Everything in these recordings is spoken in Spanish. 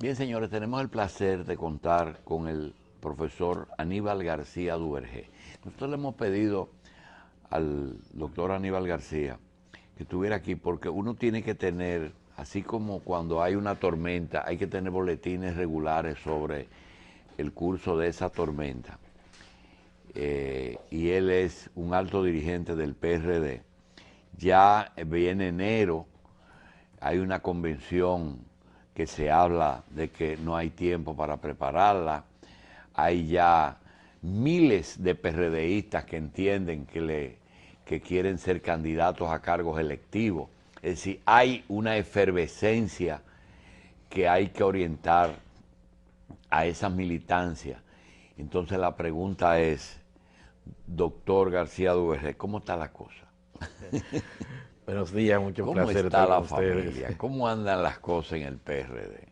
Bien, señores, tenemos el placer de contar con el profesor Aníbal García Duvergé. Nosotros le hemos pedido al doctor Aníbal García que estuviera aquí porque uno tiene que tener, así como cuando hay una tormenta, hay que tener boletines regulares sobre el curso de esa tormenta. Y él es un alto dirigente del PRD. Ya viene enero, hay una convención que se habla de que no hay tiempo para prepararla. Hay ya miles de PRDistas que entienden que quieren ser candidatos a cargos electivos. Es decir, hay una efervescencia que hay que orientar a esas militancias. Entonces la pregunta es, doctor García Duvergé, ¿cómo está la cosa? Buenos días, mucho placer ¿Cómo está la con ustedes. familia? ¿Cómo andan las cosas en el PRD?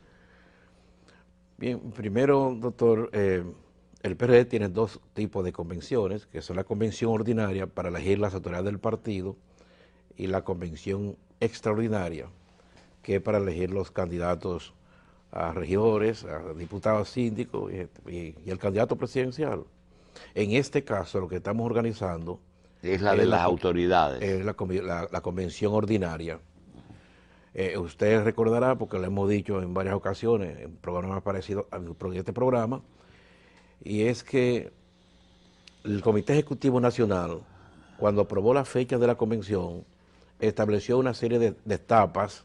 Bien, primero, doctor, el PRD tiene dos tipos de convenciones, que son la convención ordinaria para elegir las autoridades del partido y la convención extraordinaria, que es para elegir los candidatos a regidores, a diputados síndicos y el candidato presidencial. En este caso, lo que estamos organizando Es la de las autoridades. es la convención ordinaria. Usted recordará, porque lo hemos dicho en varias ocasiones, en programas parecidos a este programa, y es que el Comité Ejecutivo Nacional, cuando aprobó la fecha de la convención, estableció una serie de etapas,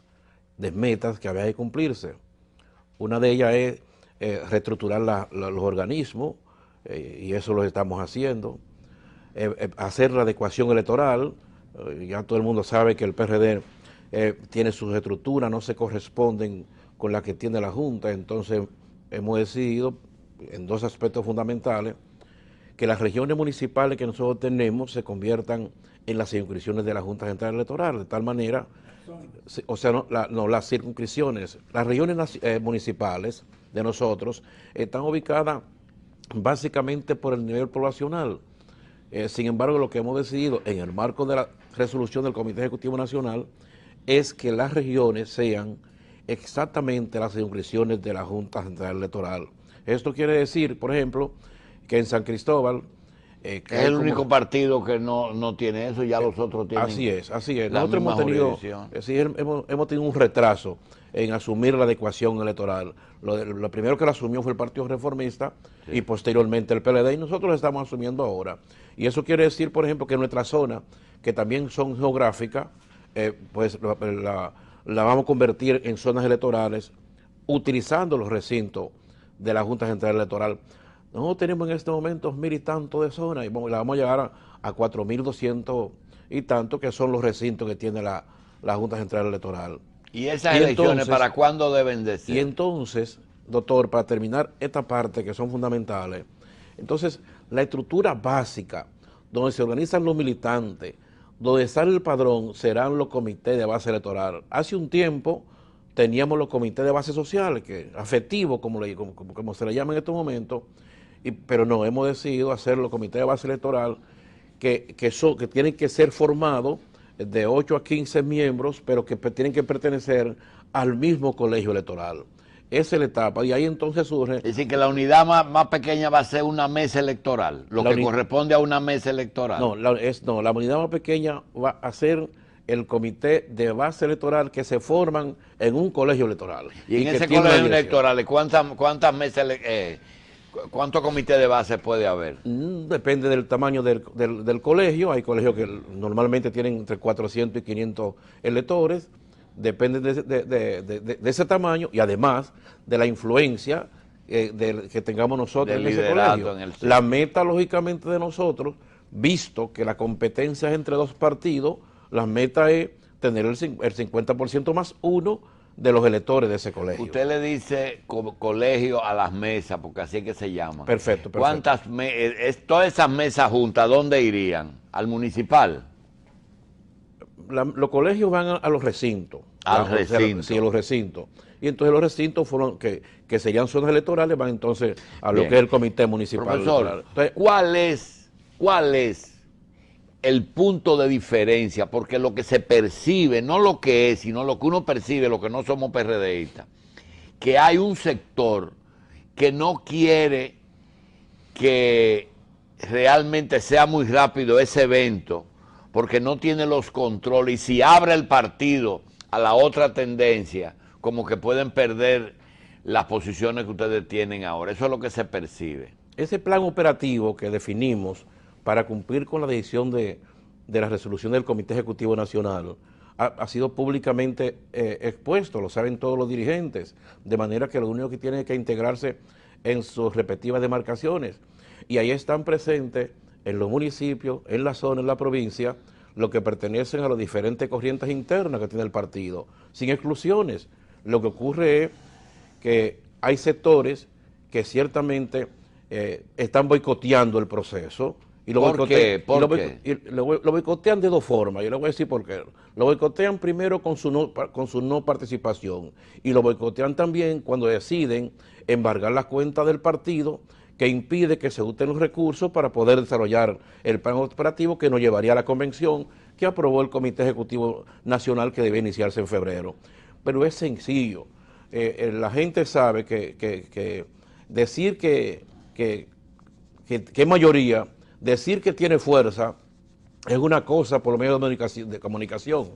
de metas que había que cumplirse. Una de ellas es reestructurar los organismos, y eso lo estamos haciendo. Hacer la adecuación electoral, ya todo el mundo sabe que el PRD tiene sus estructuras, no se corresponden con la que tiene la Junta, entonces hemos decidido en dos aspectos fundamentales que las regiones municipales que nosotros tenemos se conviertan en las circunscripciones de la Junta Central Electoral, de tal manera, o sea, no las circunscripciones, las regiones municipales de nosotros están ubicadas básicamente por el nivel poblacional. Sin embargo, lo que hemos decidido en el marco de la resolución del Comité Ejecutivo Nacional es que las regiones sean exactamente las circunscripciones de la Junta Central Electoral. Esto quiere decir, por ejemplo, que en San Cristóbal... es el único partido que no tiene eso, ya los otros tienen. Así es. La Nosotros hemos tenido un retraso en asumir la adecuación electoral. Lo primero que lo asumió fue el Partido Reformista, sí, y posteriormente el PLD, y nosotros lo estamos asumiendo ahora. Y eso quiere decir, por ejemplo, que nuestra zona, que también son geográficas, pues la vamos a convertir en zonas electorales utilizando los recintos de la Junta Central Electoral. Nosotros tenemos en este momento 1.000 y tanto de zonas y la vamos a llegar a 4.200 y tanto, que son los recintos que tiene la Junta Central Electoral. ¿Y esas elecciones entonces, para cuándo deben de ser? Y entonces, doctor, para terminar esta parte que son fundamentales, entonces la estructura básica donde se organizan los militantes, donde sale el padrón, serán los comités de base electoral. Hace un tiempo teníamos los comités de base social, que afectivos, como se le llama en estos momentos, pero no, hemos decidido hacer los comités de base electoral que tienen que ser formados de 8 a 15 miembros, pero que tienen que pertenecer al mismo colegio electoral. Esa es la etapa, y ahí entonces surge... Es decir, que la unidad más pequeña va a ser una mesa electoral, lo que corresponde a una mesa electoral. No, la unidad más pequeña va a ser el comité de base electoral que se forman en un colegio electoral. Y en ese colegio electoral, ¿cuántas mesas ¿cuántos comités de base puede haber? Depende del tamaño del colegio. Hay colegios que normalmente tienen entre 400 y 500 electores. Depende de ese tamaño y además de la influencia que tengamos nosotros en ese colegio. La meta, lógicamente, de nosotros, visto que la competencia es entre dos partidos, la meta es tener el 50% más uno de los electores de ese colegio. Usted le dice colegio a las mesas, porque así es que se llaman. Perfecto. Todas esas mesas juntas, ¿dónde irían? ¿Al municipal? Los colegios van a los recintos. Al recinto. Sí, a los recintos. Y entonces los recintos fueron que serían zonas electorales, van entonces a lo que es el comité municipal. Profesor, entonces, ¿cuál es el punto de diferencia? Porque lo que se percibe, no lo que es, sino lo que uno percibe, lo que no somos PRDistas, que hay un sector que no quiere que realmente sea muy rápido ese evento, porque no tiene los controles, y si abre el partido a la otra tendencia, como que pueden perder las posiciones que ustedes tienen ahora. Eso es lo que se percibe. Ese plan operativo que definimos para cumplir con la decisión de la resolución del Comité Ejecutivo Nacional ha sido públicamente expuesto, lo saben todos los dirigentes, de manera que lo único que tienen es que integrarse en sus respectivas demarcaciones. Y ahí están presentes en los municipios, en la zona, en la provincia, lo que pertenecen a las diferentes corrientes internas que tiene el partido, sin exclusiones. Lo que ocurre es que hay sectores que ciertamente están boicoteando el proceso. Y lo lo boicotean de dos formas, yo le voy a decir por qué. Lo boicotean primero con su no participación, y lo boicotean también cuando deciden embargar las cuentas del partido, que impide que se usen los recursos para poder desarrollar el plan operativo que nos llevaría a la convención que aprobó el Comité Ejecutivo Nacional, que debe iniciarse en febrero. Pero es sencillo, la gente sabe que decir que mayoría, decir que tiene fuerza es una cosa por medio de comunicación,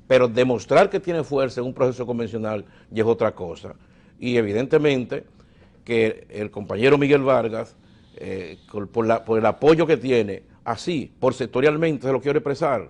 pero demostrar que tiene fuerza en un proceso convencional ya es otra cosa. Y evidentemente que el compañero Miguel Vargas, por el apoyo que tiene, así, por sectorialmente, se lo quiero expresar,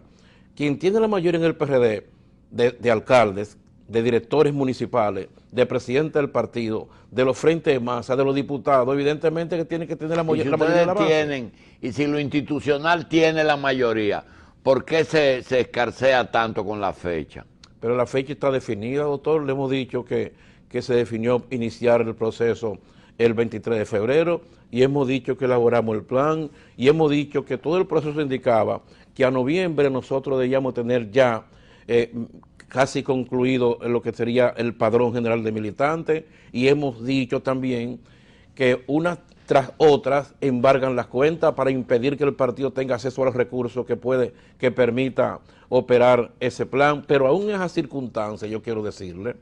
quien tiene la mayoría en el PRD de alcaldes, de directores municipales, de presidente del partido, de los frentes de masa, de los diputados, evidentemente que tiene que tener la mayoría de la base. Y si lo institucional tiene la mayoría, ¿por qué se escarcea tanto con la fecha? Pero la fecha está definida, doctor. Le hemos dicho que se definió iniciar el proceso el 23 de febrero, y hemos dicho que elaboramos el plan, y hemos dicho que todo el proceso indicaba que a noviembre nosotros debíamos tener ya casi concluido lo que sería el padrón general de militantes, y hemos dicho también que unas tras otras embargan las cuentas para impedir que el partido tenga acceso a los recursos que permita operar ese plan. Pero aún en esas circunstancias, yo quiero decirle,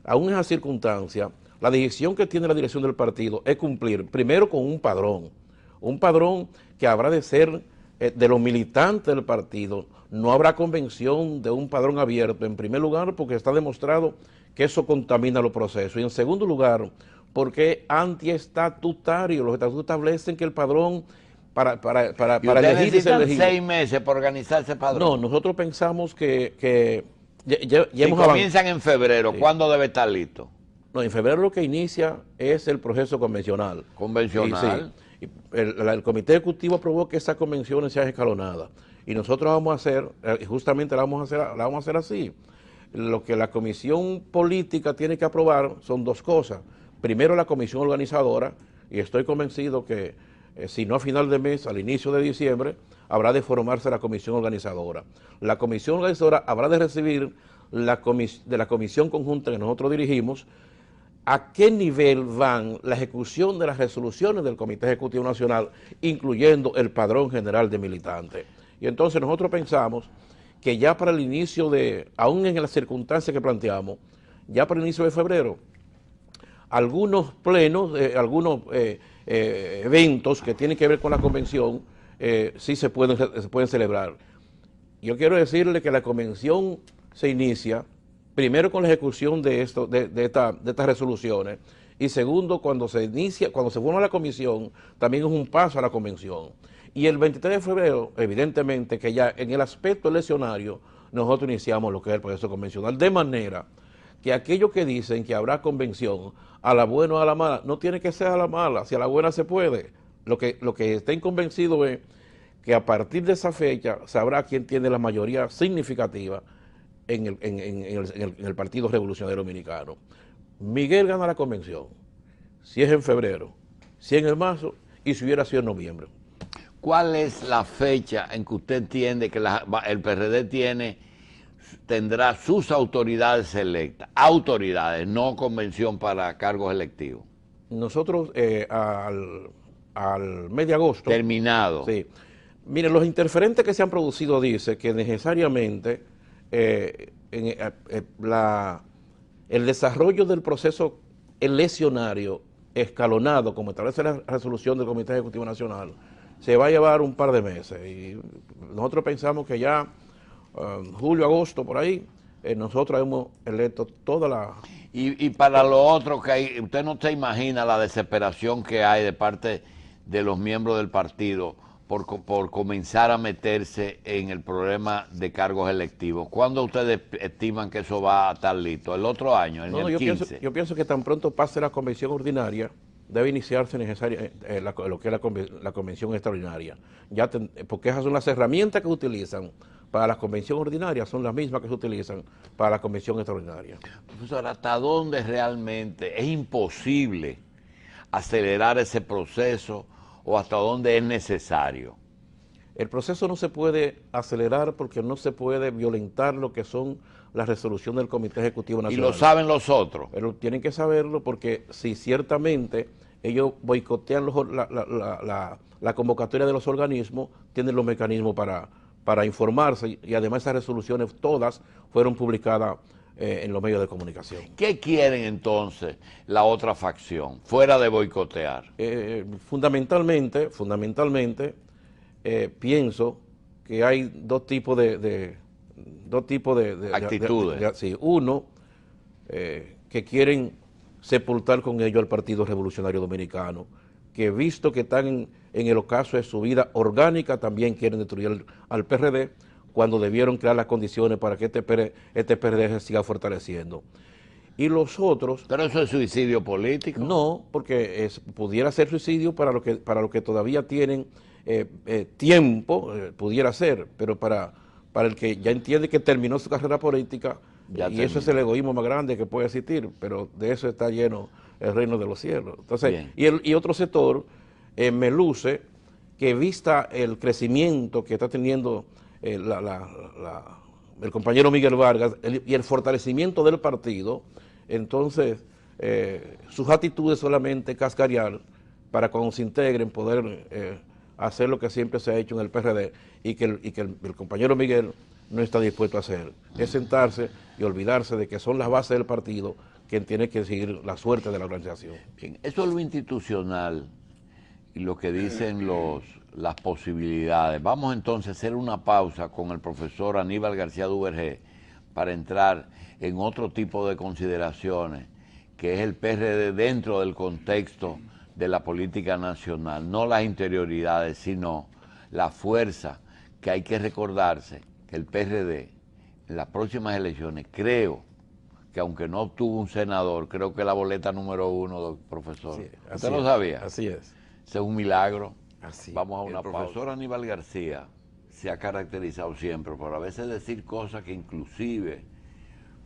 aún en esas circunstancias, la decisión que tiene la dirección del partido es cumplir primero con un padrón que habrá de ser de los militantes del partido. No habrá convención de un padrón abierto, en primer lugar porque está demostrado que eso contamina los procesos, y en segundo lugar porque es antiestatutario. Los estatutos establecen que el padrón para elegir y ser elegido. 6 meses para organizar ese padrón. No, nosotros pensamos que si comienzan en febrero, sí. ¿Cuándo debe estar listo? No, en febrero lo que inicia es el proceso convencional. ¿Convencional? Sí, el Comité Ejecutivo aprobó que esas convenciones sean escalonadas. Y nosotros vamos a hacer, justamente la vamos a hacer así. Lo que la comisión política tiene que aprobar son dos cosas. Primero, la comisión organizadora, y estoy convencido que si no a final de mes, al inicio de diciembre, habrá de formarse la comisión organizadora. La comisión organizadora habrá de recibir de la comisión conjunta que nosotros dirigimos a qué nivel van la ejecución de las resoluciones del Comité Ejecutivo Nacional, incluyendo el padrón general de militantes. Y entonces nosotros pensamos que ya para el inicio aún en las circunstancias que planteamos, ya para el inicio de febrero, algunos plenos, algunos eventos que tienen que ver con la convención, sí se pueden celebrar. Yo quiero decirle que la convención se inicia primero con la ejecución de estas resoluciones, y segundo, cuando se forma la comisión, también es un paso a la convención. Y el 23 de febrero, evidentemente, que ya en el aspecto eleccionario, nosotros iniciamos lo que es el proceso convencional, de manera que aquellos que dicen que habrá convención, a la buena o a la mala, no tiene que ser a la mala, si a la buena se puede. Lo que estén convencidos es que a partir de esa fecha sabrá quién tiene la mayoría significativa en el Partido Revolucionario Dominicano. Miguel gana la convención, si es en febrero, si en el marzo, y si hubiera sido en noviembre. ¿Cuál es la fecha en que usted entiende que el PRD tendrá sus autoridades electas? Autoridades, no convención para cargos electivos. Nosotros al mes de agosto... Terminado. Sí. Miren, los interferentes que se han producido dice que necesariamente el desarrollo del proceso el lesionario escalonado, como establece la resolución del Comité Ejecutivo Nacional, se va a llevar un par de meses. Y nosotros pensamos que ya julio, agosto, por ahí, nosotros hemos electo toda la... Y para lo otro que hay, usted no se imagina la desesperación que hay de parte de los miembros del partido por comenzar a meterse en el problema de cargos electivos. ¿Cuándo ustedes estiman que eso va a estar listo? ¿El otro año, en el 15? Yo pienso que tan pronto pase la convención ordinaria, debe iniciarse lo que es la convención extraordinaria. Porque esas son las herramientas que utilizan para la convención ordinaria, son las mismas que se utilizan para la convención extraordinaria. Profesor, ¿hasta dónde realmente es imposible acelerar ese proceso o hasta dónde es necesario? El proceso no se puede acelerar porque no se puede violentar lo que son las resoluciones del Comité Ejecutivo Nacional. Y lo saben los otros. Pero tienen que saberlo porque si ciertamente ellos boicotean la convocatoria de los organismos, tienen los mecanismos para informarse y además esas resoluciones todas fueron publicadas en los medios de comunicación. ¿Qué quieren entonces la otra facción, fuera de boicotear? Fundamentalmente, pienso que hay dos tipos de actitudes. Sí, uno, que quieren sepultar con ello al Partido Revolucionario Dominicano, que visto que están en el ocaso de su vida orgánica, también quieren destruir al PRD, cuando debieron crear las condiciones para que este PRD se siga fortaleciendo. Y los otros... ¿Pero eso es suicidio político? No, porque pudiera ser suicidio para lo que todavía tienen tiempo, pudiera ser, pero para el que ya entiende que terminó su carrera política, eso es el egoísmo más grande que puede existir, pero de eso está lleno el reino de los cielos. Entonces, y otro sector me luce que vista el crecimiento que está teniendo el compañero Miguel Vargas y el fortalecimiento del partido, entonces sus actitudes solamente cascarear para cuando se integren poder hacer lo que siempre se ha hecho en el PRD y que el compañero Miguel no está dispuesto a hacer, es sentarse y olvidarse de que son las bases del partido quien tiene que seguir la suerte de la organización. Bien, eso es lo institucional y lo que dicen las posibilidades. Vamos entonces a hacer una pausa con el profesor Aníbal García Duvergé para entrar en otro tipo de consideraciones, que es el PRD dentro del contexto de la política nacional, no las interioridades, sino la fuerza que hay que recordarse que el PRD en las próximas elecciones, creo que aunque no obtuvo un senador, creo que la boleta número 1, profesor. Sí, ¿usted lo sabía? Así es. Ese es un milagro. Así. Vamos a una pausa. El profesor Aníbal García se ha caracterizado siempre por a veces decir cosas que inclusive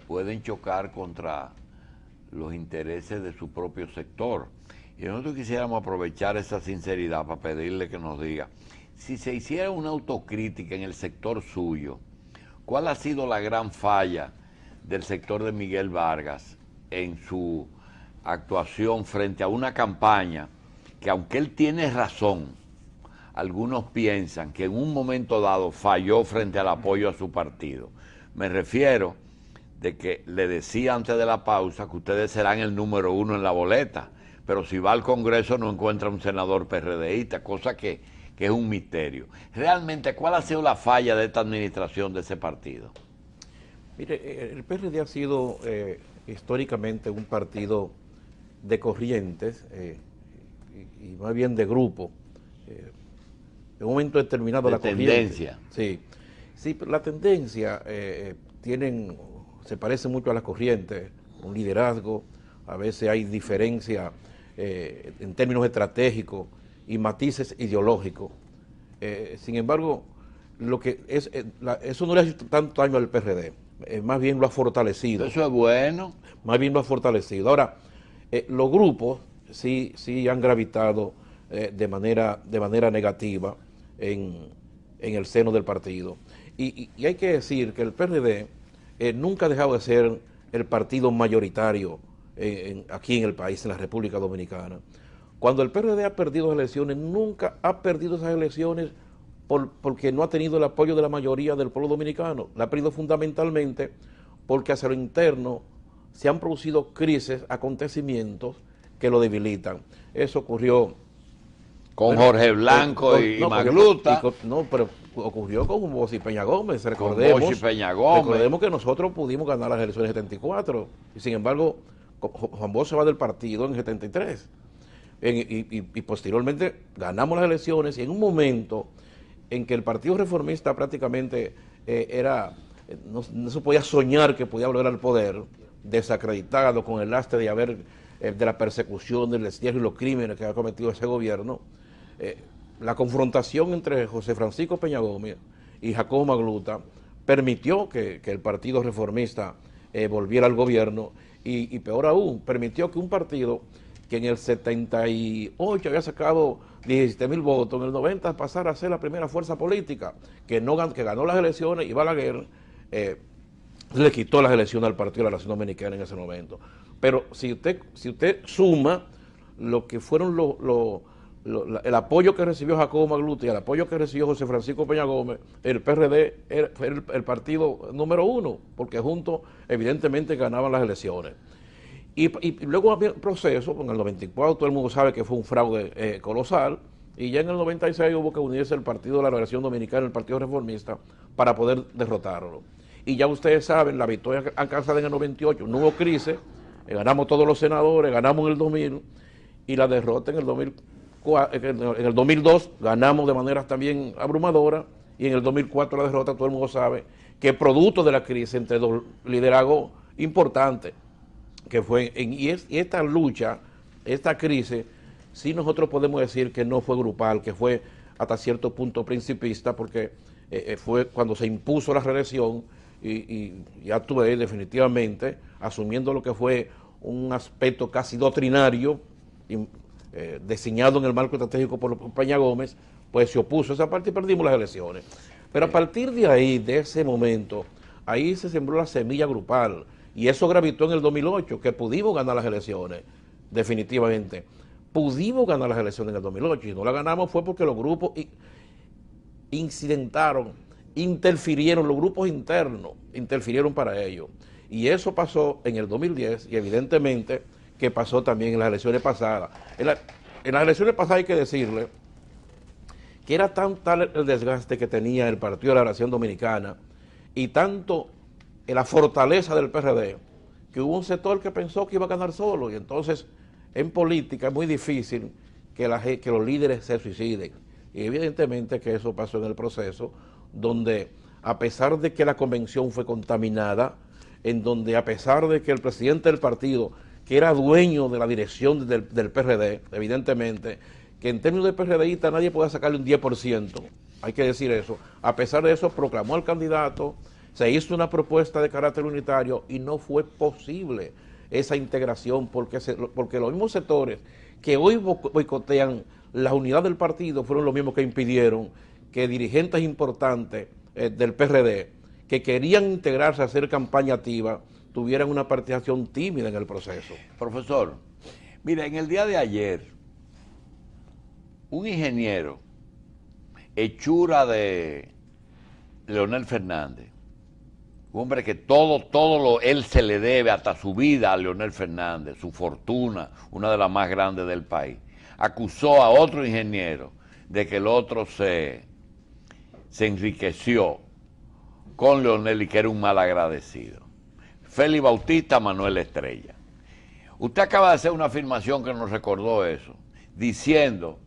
pueden chocar contra los intereses de su propio sector. Y nosotros quisiéramos aprovechar esa sinceridad para pedirle que nos diga, si se hiciera una autocrítica en el sector suyo, ¿cuál ha sido la gran falla del sector de Miguel Vargas en su actuación frente a una campaña que, aunque él tiene razón, algunos piensan que en un momento dado falló frente al apoyo a su partido? Me refiero de que le decía antes de la pausa que ustedes serán el número 1 en la boleta, pero si va al Congreso no encuentra un senador PRDista, cosa que es un misterio. Realmente, ¿cuál ha sido la falla de esta administración de ese partido? Mire, el PRD ha sido históricamente un partido de corrientes y más bien de grupo. En un momento determinado de la tendencia. Corriente. Sí, pero la tendencia se parece mucho a las corrientes, un liderazgo, a veces hay diferencia en términos estratégicos y matices ideológicos. Sin embargo, eso no le ha hecho tanto daño al PRD, más bien lo ha fortalecido. Eso es bueno. Más bien lo ha fortalecido. Ahora, los grupos sí han gravitado de manera negativa en el seno del partido. Y hay que decir que el PRD nunca ha dejado de ser el partido mayoritario aquí en el país, en la República Dominicana. Cuando el PRD ha perdido elecciones, nunca ha perdido esas elecciones porque no ha tenido el apoyo de la mayoría del pueblo dominicano. La ha perdido fundamentalmente porque hacia lo interno se han producido crisis, acontecimientos que lo debilitan. Eso ocurrió con Jorge Blanco y Magluta. No, pero ocurrió con Bossi Peña Gómez, recordemos que nosotros pudimos ganar las elecciones en 74, y sin embargo Juan Bosch se va del partido en 73, y posteriormente ganamos las elecciones, y en un momento en que el Partido Reformista prácticamente no se podía soñar que podía volver al poder, desacreditado con el lastre de la persecución, del destierro y los crímenes que ha cometido ese gobierno. La confrontación entre José Francisco Peña Gómez y Jacobo Magluta permitió que el Partido Reformista volviera al gobierno, y peor aún, permitió que un partido que en el 78 había sacado 17.000 votos, en el 90 pasara a ser la primera fuerza política, que ganó las elecciones, y Balaguer le quitó las elecciones al Partido de la Nación Dominicana en ese momento. Pero si usted suma lo que fueron el apoyo que recibió Jacobo Magluta y el apoyo que recibió José Francisco Peña Gómez, el PRD fue el partido número uno, porque juntos evidentemente ganaban las elecciones. Y luego había un proceso, en el 94 todo el mundo sabe que fue un fraude colosal, y ya en el 96 hubo que unirse el Partido de la Liberación Dominicana, el Partido Reformista, para poder derrotarlo. Y ya ustedes saben, la victoria alcanzada en el 98, no hubo crisis, ganamos todos los senadores, ganamos en el 2000, y la derrota en el 2002 ganamos de manera también abrumadora, y en el 2004 la derrota, todo el mundo sabe, que producto de la crisis entre dos liderazgos importantes, que fue, y esta lucha, esta crisis, sí nosotros podemos decir que no fue grupal, que fue hasta cierto punto principista, porque fue cuando se impuso la reelección, y ya tuve definitivamente, asumiendo lo que fue un aspecto casi doctrinario, diseñado en el marco estratégico por Peña Gómez, pues se opuso a esa parte y perdimos las elecciones. Pero a partir de ahí, de ese momento, ahí se sembró la semilla grupal, y eso gravitó en el 2008, que pudimos ganar las elecciones, definitivamente. Pudimos ganar las elecciones en el 2008, y no las ganamos fue porque los grupos interfirieron, los grupos internos interfirieron para ello. Y eso pasó en el 2010, y evidentemente que pasó también en las elecciones pasadas. En las elecciones pasadas hay que decirle que era tal el desgaste que tenía el Partido de la Liberación Dominicana, y tanto la fortaleza del PRD, que hubo un sector que pensó que iba a ganar solo, y entonces en política es muy difícil que los líderes se suiciden. Y evidentemente que eso pasó en el proceso, donde a pesar de que la convención fue contaminada, en donde a pesar de que el presidente del partido, que era dueño de la dirección del PRD, evidentemente, que en términos de PRDista nadie puede sacarle un 10%, hay que decir eso, a pesar de eso proclamó al candidato, se hizo una propuesta de carácter unitario, y no fue posible esa integración, porque los mismos sectores que hoy boicotean la unidad del partido fueron los mismos que impidieron que dirigentes importantes del PRD, que querían integrarse a hacer campaña activa, tuvieran una participación tímida en el proceso. Profesor, mira, en el día de ayer, un ingeniero, hechura de Leonel Fernández, un hombre que él se le debe, hasta su vida, a Leonel Fernández, su fortuna, una de las más grandes del país, acusó a otro ingeniero de que el otro se enriqueció con Leonel y que era un mal agradecido. Félix Bautista, Manuel Estrella. Usted acaba de hacer una afirmación que nos recordó eso, diciendo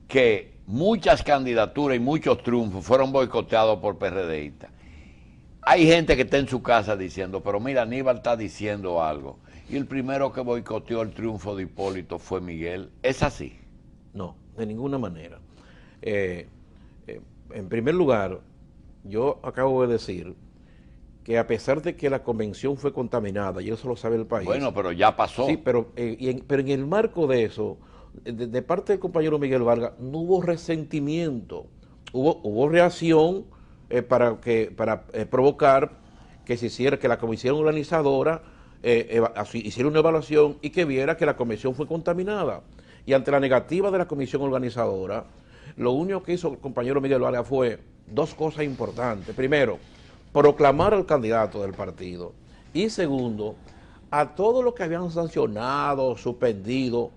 que muchas candidaturas y muchos triunfos fueron boicoteados por PRDistas. Hay gente que está en su casa diciendo, pero mira, Aníbal está diciendo algo, y el primero que boicoteó el triunfo de Hipólito fue Miguel. ¿Es así? No, de ninguna manera. En primer lugar, yo acabo de decir que a pesar de que la convención fue contaminada, y eso lo sabe el país. Bueno, pero ya pasó. Sí, pero en el marco de eso, de parte del compañero Miguel Vargas, no hubo resentimiento, hubo reacción para provocar que se hiciera, que la comisión organizadora hiciera una evaluación y que viera que la convención fue contaminada. Y ante la negativa de la comisión organizadora, lo único que hizo el compañero Miguel Vargas fue dos cosas importantes. Primero, proclamar al candidato del partido. Y segundo, a todos los que habían sancionado, suspendido,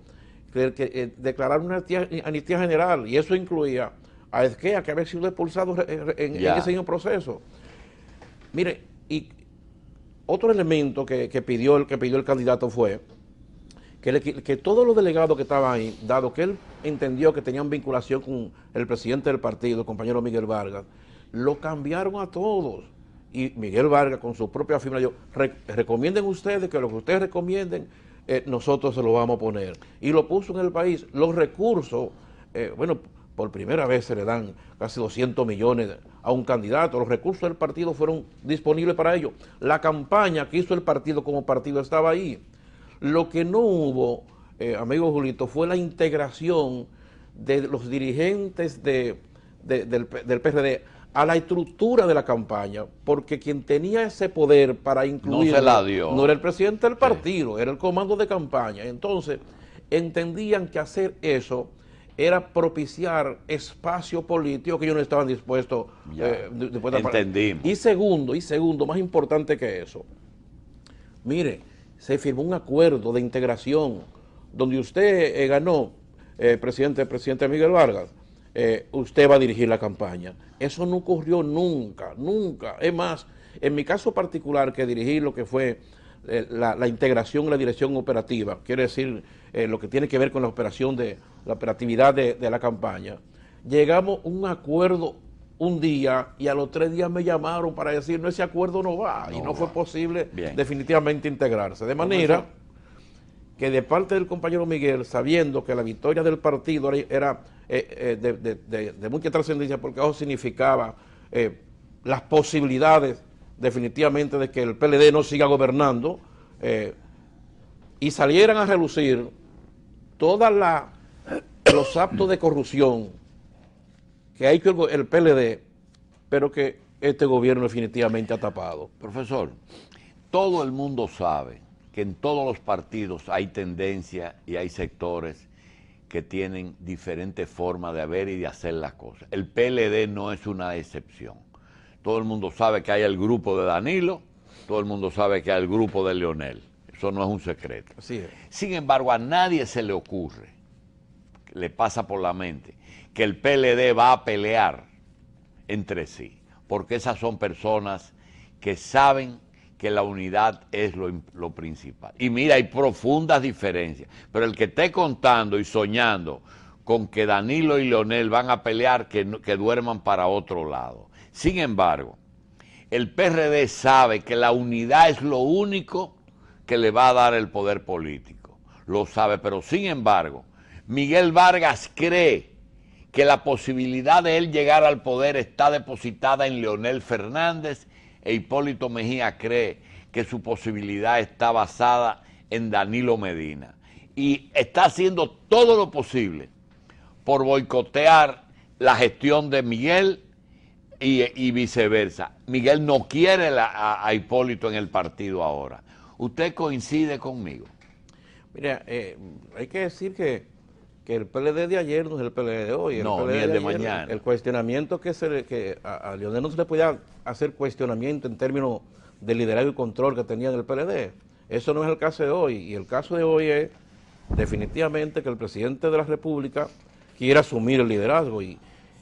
declarar una amnistía general, y eso incluía a Ezquia, que había sido expulsado en ese mismo proceso. Mire, y otro elemento que pidió el candidato fue que todos los delegados que estaban ahí, dado que él entendió que tenían vinculación con el presidente del partido, el compañero Miguel Vargas, lo cambiaron a todos. Y Miguel Vargas, con su propia firma, dijo, recomienden ustedes que lo que ustedes recomienden, nosotros se lo vamos a poner. Y lo puso en el país. Los recursos, bueno, por primera vez se le dan casi 200 millones a un candidato. Los recursos del partido fueron disponibles para ello. La campaña que hizo el partido como partido estaba ahí. Lo que no hubo, amigo Julito, fue la integración de los dirigentes del PRD a la estructura de la campaña, porque quien tenía ese poder para incluir no era el presidente del partido, era el comando de campaña. Entonces, entendían que hacer eso era propiciar espacio político que ellos no estaban dispuestos a entendimos. Y segundo, más importante que eso, mire, se firmó un acuerdo de integración donde usted ganó, presidente Miguel Vargas, usted va a dirigir la campaña. Eso no ocurrió nunca. Es más, en mi caso particular, que dirigí lo que fue la integración y la dirección operativa, quiere decir lo que tiene que ver con la operación la operatividad de la campaña, llegamos a un acuerdo un día y a los 3 días me llamaron para decir, no, ese acuerdo no va, y no fue posible definitivamente integrarse. De manera que de parte del compañero Miguel, sabiendo que la victoria del partido era de mucha trascendencia, porque eso significaba las posibilidades definitivamente de que el PLD no siga gobernando, y salieran a relucir todos los actos de corrupción que ha hecho el PLD, pero que este gobierno definitivamente ha tapado. Profesor, todo el mundo sabe que en todos los partidos hay tendencia y hay sectores que tienen diferentes formas de ver y de hacer las cosas. El PLD no es una excepción. Todo el mundo sabe que hay el grupo de Danilo, todo el mundo sabe que hay el grupo de Leonel. Eso no es un secreto. Así es. Sin embargo, a nadie se le ocurre, le pasa por la mente, que el PLD va a pelear entre sí, porque esas son personas que saben que la unidad es lo principal. Y mira, hay profundas diferencias, pero el que esté contando y soñando con que Danilo y Leonel van a pelear, que duerman para otro lado. Sin embargo, el PRD sabe que la unidad es lo único que le va a dar el poder político. Lo sabe, pero sin embargo, Miguel Vargas cree que la posibilidad de él llegar al poder está depositada en Leonel Fernández, e Hipólito Mejía cree que su posibilidad está basada en Danilo Medina. Y está haciendo todo lo posible por boicotear la gestión de Miguel y viceversa. Miguel no quiere a Hipólito en el partido ahora. ¿Usted coincide conmigo? Mira, hay que decir que el PLD de ayer no es el PLD de hoy. No, ni el de mañana. El cuestionamiento que a Leonel no se le podía hacer cuestionamiento en términos de liderazgo y control que tenía en el PLD. Eso no es el caso de hoy. Y el caso de hoy es definitivamente que el presidente de la República quiere asumir el liderazgo. Y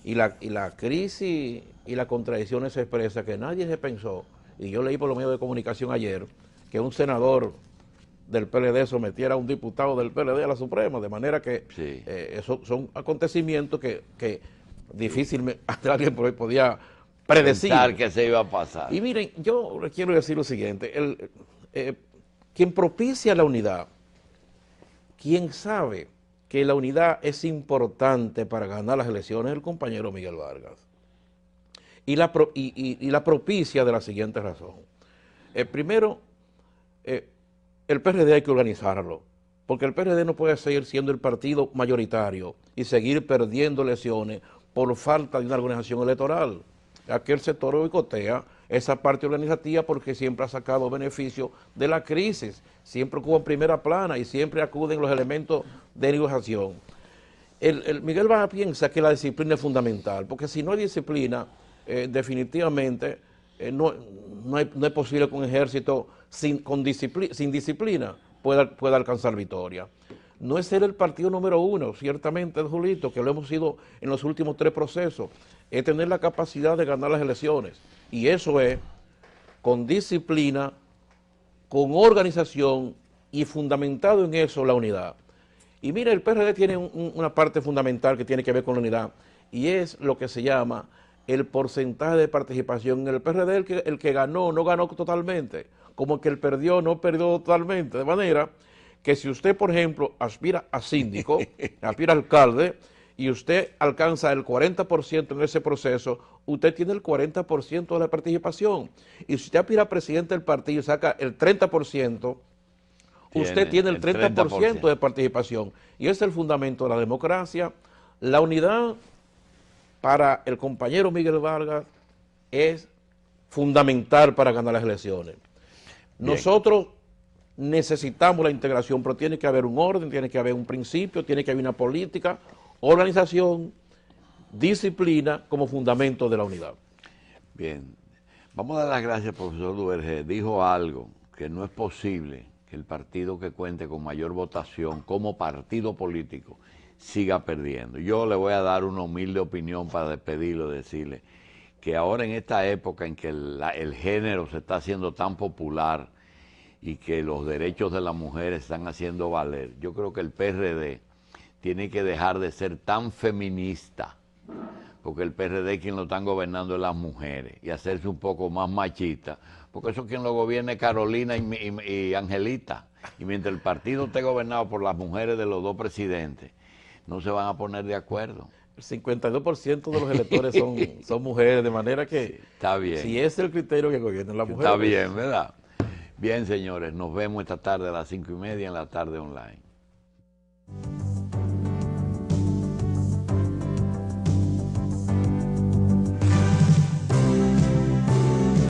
la crisis y la contradicción se expresa que nadie se pensó, y yo leí por los medios de comunicación ayer, que un senador del PLD sometiera a un diputado del PLD a la Suprema, de manera que esos son acontecimientos que difícilmente hasta alguien por ahí podía predecir. Pensar que se iba a pasar. Y miren, yo quiero decir lo siguiente, quien propicia la unidad, quien sabe que la unidad es importante para ganar las elecciones, es el compañero Miguel Vargas. Y la propicia de la siguiente razón. Primero, el PRD hay que organizarlo, porque el PRD no puede seguir siendo el partido mayoritario y seguir perdiendo elecciones por falta de una organización electoral. Aquel sector boicotea esa parte organizativa porque siempre ha sacado beneficio de la crisis, siempre ocupa en primera plana y siempre acuden los elementos de negociación. Miguel Vargas piensa que la disciplina es fundamental, porque si no hay disciplina, definitivamente no es posible que un ejército sin disciplina pueda alcanzar victoria. No es ser el partido número uno, ciertamente, Julito, que lo hemos sido en los últimos 3 procesos, es tener la capacidad de ganar las elecciones. Y eso es con disciplina, con organización y fundamentado en eso la unidad. Y mira, el PRD tiene una parte fundamental que tiene que ver con la unidad, y es lo que se llama el porcentaje de participación. En el PRD el que ganó no ganó totalmente, como que el perdió no perdió totalmente, de manera que si usted, por ejemplo, aspira a síndico, aspira a alcalde, y usted alcanza el 40% en ese proceso, usted tiene el 40% de la participación. Y si usted aspira a presidente del partido y saca el 30%, usted tiene el 30% de participación. Y ese es el fundamento de la democracia. La unidad para el compañero Miguel Vargas es fundamental para ganar las elecciones. Bien. Nosotros necesitamos la integración, pero tiene que haber un orden, tiene que haber un principio, tiene que haber una política, organización, disciplina como fundamento de la unidad. Bien, vamos a dar las gracias al profesor Duvergé. Dijo algo, que no es posible que el partido que cuente con mayor votación como partido político siga perdiendo. Yo le voy a dar una humilde opinión para despedirlo, decirle que ahora en esta época en que el género se está haciendo tan popular y que los derechos de las mujeres están haciendo valer, yo creo que el PRD tiene que dejar de ser tan feminista, porque el PRD quien lo están gobernando es las mujeres, y hacerse un poco más machista, porque eso quien lo gobierna es Carolina y Angelita, y mientras el partido esté gobernado por las mujeres de los 2 presidentes, no se van a poner de acuerdo. El 52% de los electores son mujeres, de manera que sí, está bien. Si ese es el criterio que gobiernan las mujeres. Está bien, ¿verdad? Bien, señores, nos vemos esta tarde a las 5:30 en la tarde online.